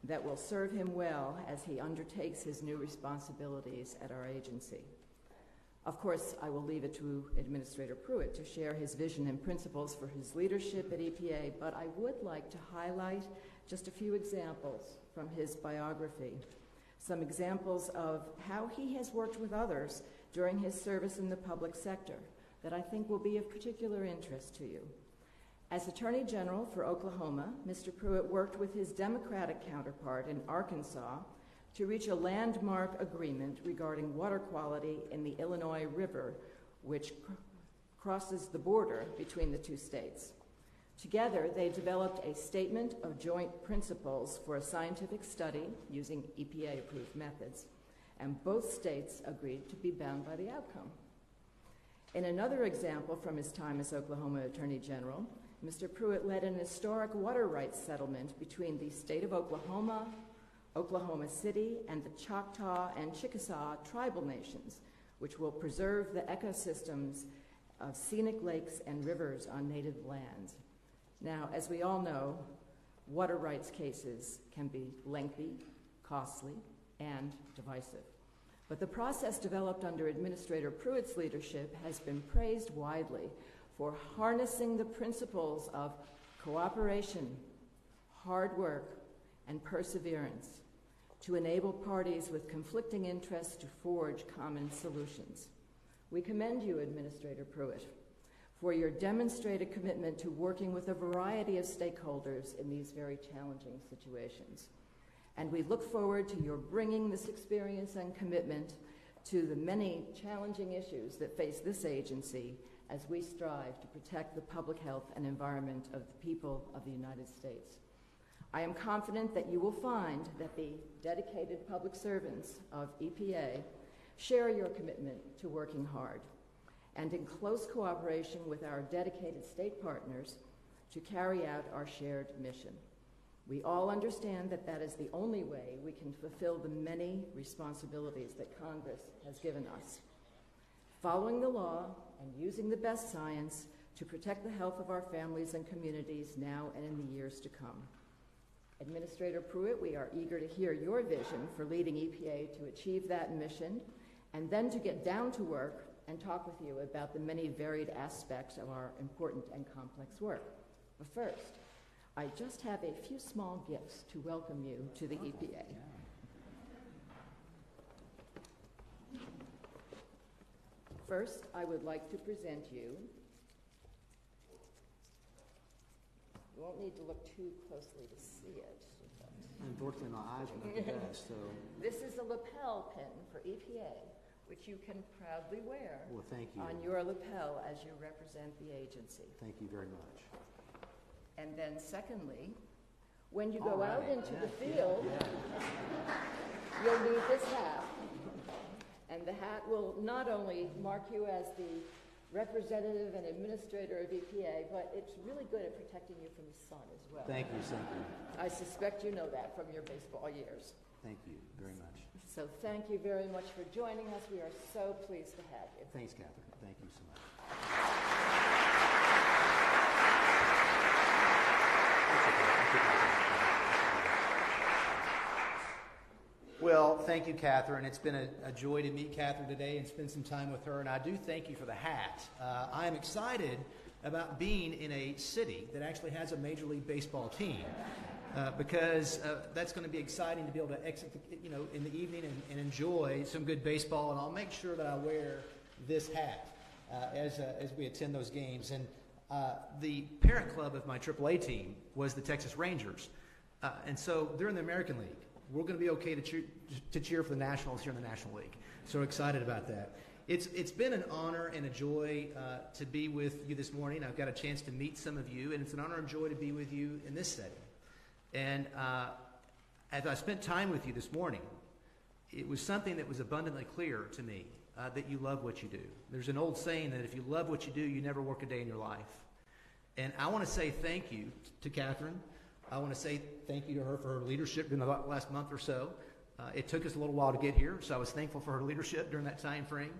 that will serve him well as he undertakes his new responsibilities at our agency. Of course, I will leave it to Administrator Pruitt to share his vision and principles for his leadership at EPA, but I would like to highlight just a few examples from his biography, some examples of how he has worked with others during his service in the public sector that I think will be of particular interest to you. As Attorney General for Oklahoma, Mr. Pruitt worked with his Democratic counterpart in Arkansas to reach a landmark agreement regarding water quality in the Illinois River, which crosses the border between the two states. Together, they developed a statement of joint principles for a scientific study using EPA-approved methods, and both states agreed to be bound by the outcome. In another example from his time as Oklahoma Attorney General, Mr. Pruitt led an historic water rights settlement between the state of Oklahoma, Oklahoma City, and the Choctaw and Chickasaw tribal nations, which will preserve the ecosystems of scenic lakes and rivers on native lands. Now, as we all know, water rights cases can be lengthy, costly, and divisive. But the process developed under Administrator Pruitt's leadership has been praised widely for harnessing the principles of cooperation, hard work, and perseverance to enable parties with conflicting interests to forge common solutions. We commend you, Administrator Pruitt, for your demonstrated commitment to working with a variety of stakeholders in these very challenging situations. And we look forward to your bringing this experience and commitment to the many challenging issues that face this agency as we strive to protect the public health and environment of the people of the United States. I am confident that you will find that the dedicated public servants of EPA share your commitment to working hard and in close cooperation with our dedicated state partners to carry out our shared mission. We all understand that that is the only way we can fulfill the many responsibilities that Congress has given us. Following the law and using the best science to protect the health of our families and communities now and in the years to come. Administrator Pruitt, we are eager to hear your vision for leading EPA to achieve that mission and then to get down to work and talk with you about the many varied aspects of our important and complex work. But first, I just have a few small gifts to welcome you to the EPA. First, I would like to present you. You won't need to look too closely to see it. Unfortunately, my eyes are not the best, so. This is a lapel pin for EPA, which you can proudly wear. Well, thank you. On your lapel as you represent the agency. Thank you very much. And then secondly, when you go out into the field, you'll need this hat. And the hat will not only mark you as the representative and administrator of EPA, but it's really good at protecting you from the sun as well. Thank you, Cynthia. I suspect you know that from your baseball years. Thank you very much. So thank you very much for joining us. We are so pleased to have you. Thanks, Catherine. Thank you so much. Well, thank you, Catherine. It's been a joy to meet Catherine today and spend some time with her, and I do thank you for the hat. I am excited about being in a city that actually has a Major League Baseball team because that's going to be exciting to be able to exit, in the evening and enjoy some good baseball, and I'll make sure that I wear this hat as we attend those games. And the parent club of my AAA team was the Texas Rangers, and so they're in the American League. We're going to be okay to cheer for the Nationals here in the National League. So excited about that. It's been an honor and a joy to be with you this morning. I've got a chance to meet some of you, and it's an honor and joy to be with you in this setting. And as I spent time with you this morning, it was something that was abundantly clear to me that you love what you do. There's an old saying that if you love what you do, you never work a day in your life. And I want to say thank you to Catherine. I want to say thank you to her for her leadership in the last month or so. It took us a little while to get here, so I was thankful for her leadership during that time frame.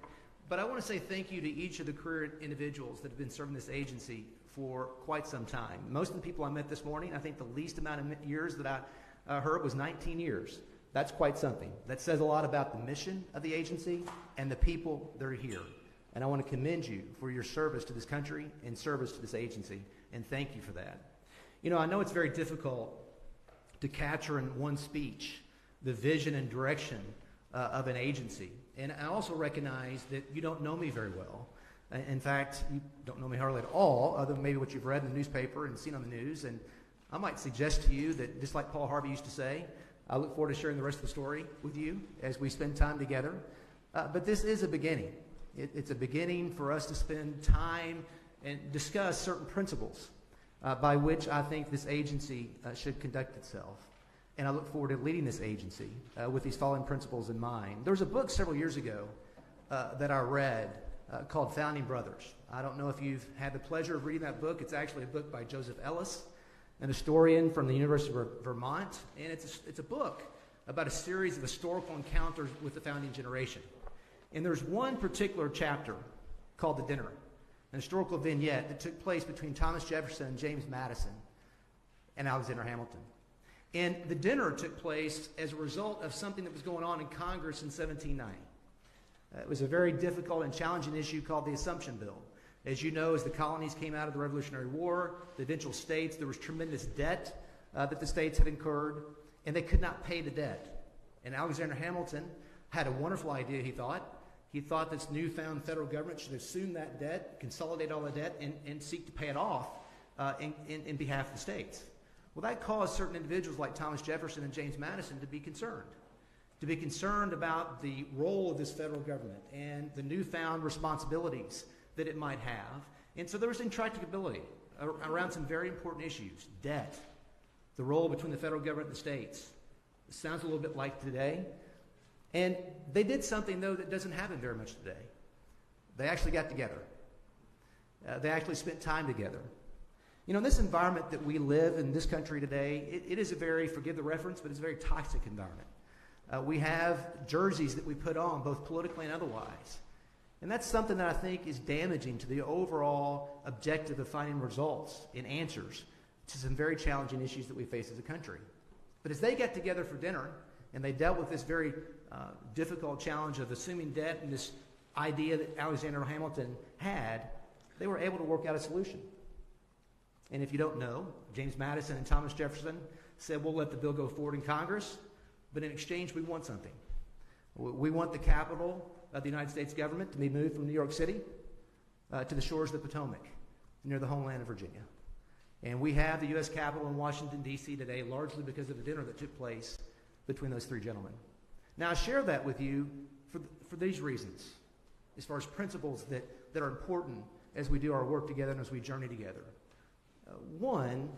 But I want to say thank you to each of the career individuals that have been serving this agency for quite some time. Most of the people I met this morning, I think the least amount of years that her, it was 19 years. That's quite something. That says a lot about the mission of the agency and the people that are here. And I want to commend you for your service to this country and service to this agency, and thank you for that. You know, I know it's very difficult to capture in one speech the vision and direction of an agency. And I also recognize that you don't know me very well. In fact, you don't know me hardly at all, other than maybe what you've read in the newspaper and seen on the news. And I might suggest to you that, just like Paul Harvey used to say, I look forward to sharing the rest of the story with you as we spend time together. But this is a beginning. It's a beginning for us to spend time and discuss certain principles by which I think this agency should conduct itself. And I look forward to leading this agency with these following principles in mind. There was a book several years ago that I read called Founding Brothers. I don't know if you've had the pleasure of reading that book. It's actually a book by Joseph Ellis, an historian from the University of Vermont. And it's a book about a series of historical encounters with the founding generation. And there's one particular chapter called The Dinner, an historical vignette that took place between Thomas Jefferson and James Madison and Alexander Hamilton. And the dinner took place as a result of something that was going on in Congress in 1790. It was a very difficult and challenging issue called the Assumption Bill. As you know, as the colonies came out of the Revolutionary War, the eventual states, there was tremendous debt that the states had incurred, and they could not pay the debt. And Alexander Hamilton had a wonderful idea, he thought. He thought this newfound federal government should assume that debt, consolidate all the debt, and seek to pay it off in behalf of the states. Well, that caused certain individuals like Thomas Jefferson and James Madison to be concerned about the role of this federal government and the newfound responsibilities that it might have. And so there was intractability around some very important issues. Debt, the role between the federal government and the states. It sounds a little bit like today. And they did something, though, that doesn't happen very much today. They actually got together. They actually spent time together. You know, in this environment that we live in this country today, it is a very, forgive the reference, but it's a very toxic environment. We have jerseys that we put on, both politically and otherwise. And that's something that I think is damaging to the overall objective of finding results and answers to some very challenging issues that we face as a country. But as they got together for dinner, and they dealt with this very difficult challenge of assuming debt and this idea that Alexander Hamilton had, they were able to work out a solution. And if you don't know, James Madison and Thomas Jefferson said, we'll let the bill go forward in Congress, but in exchange, we want something. We want the capital of the United States government to be moved from New York City to the shores of the Potomac, near the homeland of Virginia. And we have the U.S. Capitol in Washington, D.C. today, largely because of the dinner that took place between those three gentlemen. Now, I share that with you for these reasons, as far as principles that are important as we do our work together and as we journey together. One,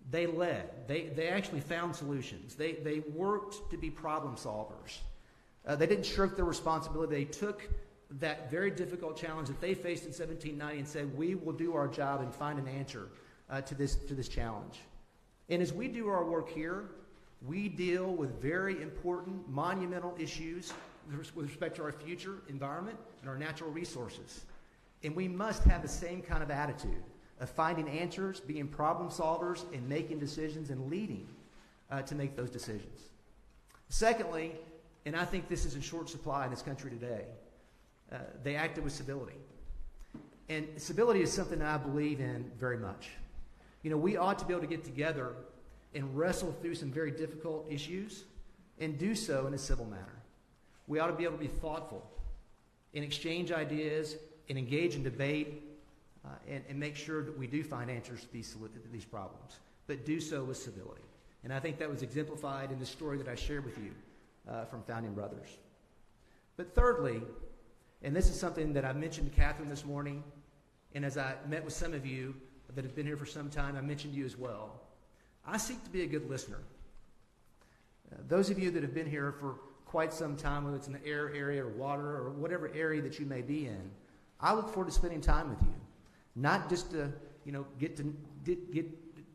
they led. They actually found solutions. They worked to be problem solvers. They didn't shirk their responsibility. They took that very difficult challenge that they faced in 1790 and said, we will do our job and find an answer to this challenge. And as we do our work here, we deal with very important, monumental issues with respect to our future environment and our natural resources. And we must have the same kind of attitude of finding answers, being problem solvers, and making decisions and leading to make those decisions. Secondly, and I think this is in short supply in this country today, they acted with civility. And civility is something that I believe in very much. You know, we ought to be able to get together and wrestle through some very difficult issues and do so in a civil manner. We ought to be able to be thoughtful and exchange ideas and engage in debate and make sure that we do find answers to these problems, but do so with civility. And I think that was exemplified in the story that I shared with you from Founding Brothers. But thirdly, and this is something that I mentioned to Catherine this morning, and as I met with some of you that have been here for some time, I mentioned to you as well, I seek to be a good listener. Those of you that have been here for quite some time, whether it's in the air area or water or whatever area that you may be in, I look forward to spending time with you. Not just to, get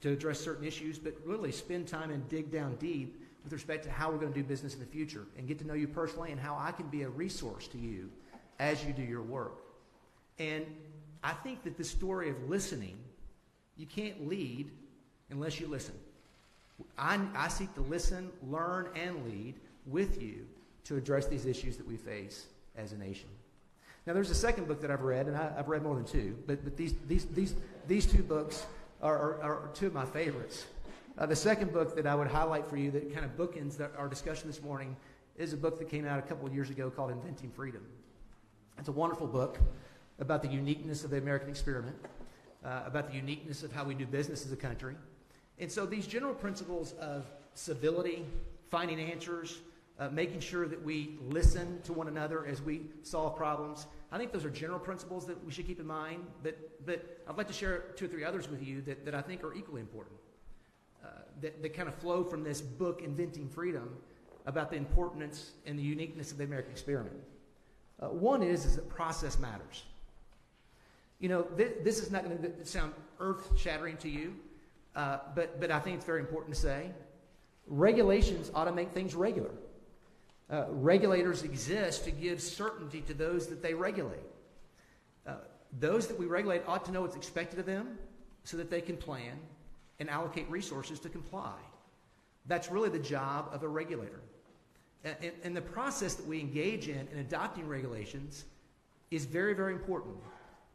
to address certain issues, but really spend time and dig down deep with respect to how we're going to do business in the future and get to know you personally and how I can be a resource to you as you do your work. And I think that the story of listening, you can't lead unless you listen. I seek to listen, learn, and lead with you to address these issues that we face as a nation. Now, there's a second book that I've read, and I've read more than two, but these two books are two of my favorites. The second book that I would highlight for you that kind of bookends our discussion this morning is a book that came out a couple of years ago called Inventing Freedom. It's a wonderful book about the uniqueness of the American experiment, about the uniqueness of how we do business as a country. And so these general principles of civility, finding answers, making sure that we listen to one another as we solve problems, I think those are general principles that we should keep in mind. But I'd like to share two or three others with you that I think are equally important, that kind of flow from this book, Inventing Freedom, about the importance and the uniqueness of the American experiment. One is that process matters. You know, this is not going to sound earth-shattering to you, but I think it's very important to say. Regulations ought to make things regular. Regulators exist to give certainty to those that they regulate. Those that we regulate ought to know what's expected of them so that they can plan and allocate resources to comply. That's really the job of a regulator. And the process that we engage in adopting regulations is very, very important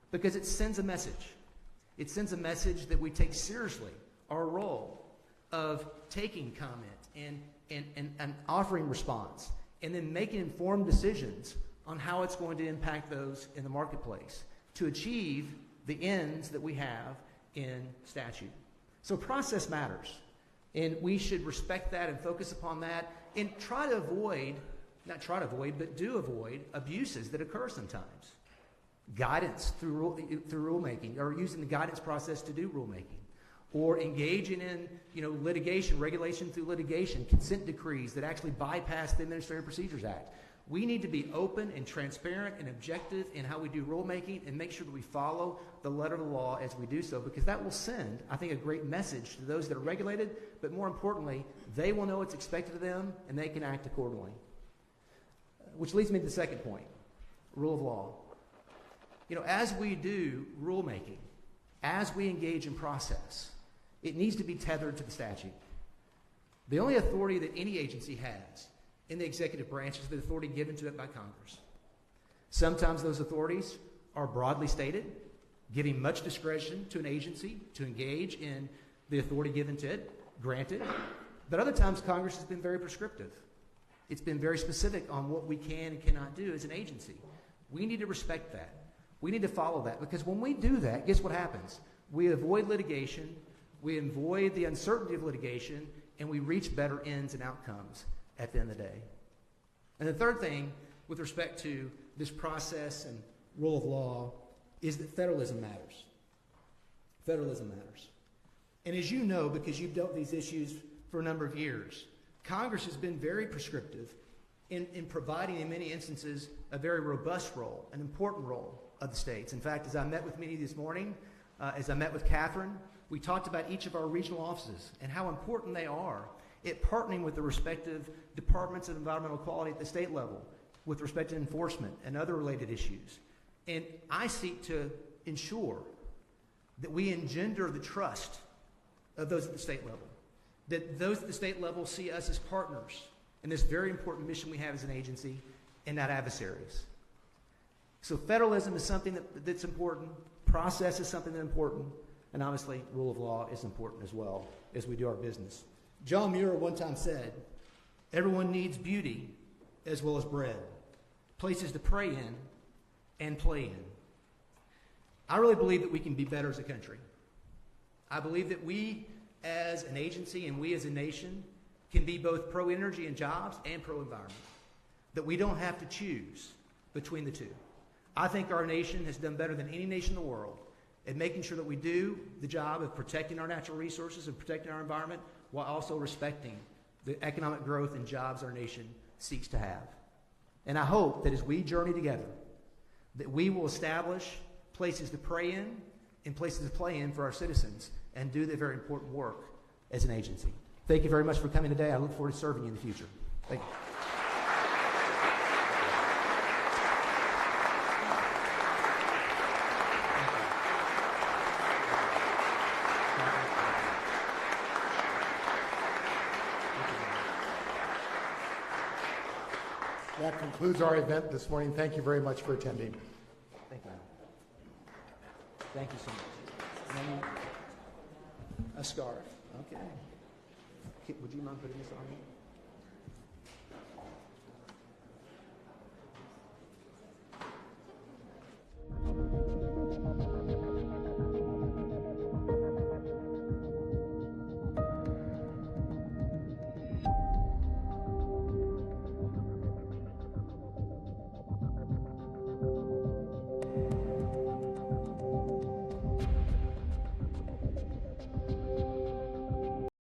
because it sends a message. It sends a message that we take seriously our role of taking comment and offering response and then making informed decisions on how it's going to impact those in the marketplace to achieve the ends that we have in statute. So process matters, and we should respect that and focus upon that and try to avoid, not try to avoid, but do avoid abuses that occur sometimes. Guidance through rulemaking, or using the guidance process to do rulemaking, or engaging in litigation, regulation through litigation, consent decrees that actually bypass the Administrative Procedures Act. We need to be open and transparent and objective in how we do rulemaking and make sure that we follow the letter of the law as we do so, because that will send, I think, a great message to those that are regulated, but more importantly, they will know what's expected of them and they can act accordingly. Which leads me to the second point, rule of law. As we do rulemaking, as we engage in process, it needs to be tethered to the statute. The only authority that any agency has in the executive branch is the authority given to it by Congress. Sometimes those authorities are broadly stated, giving much discretion to an agency to engage in the authority given to it, granted. But other times Congress has been very prescriptive. It's been very specific on what we can and cannot do as an agency. We need to respect that. We need to follow that, because when we do that, guess what happens? We avoid litigation, we avoid the uncertainty of litigation, and we reach better ends and outcomes at the end of the day. And the third thing with respect to this process and rule of law is that federalism matters. Federalism matters. And as you know, because you've dealt with these issues for a number of years, Congress has been very prescriptive in providing, in many instances, a very robust role, an important role of the states. In fact, as I met with many this morning, as I met with Catherine, we talked about each of our regional offices and how important they are at partnering with the respective departments of environmental quality at the state level with respect to enforcement and other related issues. And I seek to ensure that we engender the trust of those at the state level, that those at the state level see us as partners in this very important mission we have as an agency and not adversaries. So federalism is something that's important, process is something that's important, and obviously rule of law is important as well as we do our business. John Muir one time said, everyone needs beauty as well as bread, places to pray in and play in. I really believe that we can be better as a country. I believe that we as an agency and we as a nation can be both pro-energy and jobs and pro-environment, that we don't have to choose between the two. I think our nation has done better than any nation in the world at making sure that we do the job of protecting our natural resources and protecting our environment while also respecting the economic growth and jobs our nation seeks to have. And I hope that as we journey together, that we will establish places to pray in and places to play in for our citizens and do the very important work as an agency. Thank you very much for coming today. I look forward to serving you in the future. Thank you. That concludes our event this morning. Thank you very much for attending. Thank you. Thank you so much. And then a scarf. Okay. Would you mind putting this on me?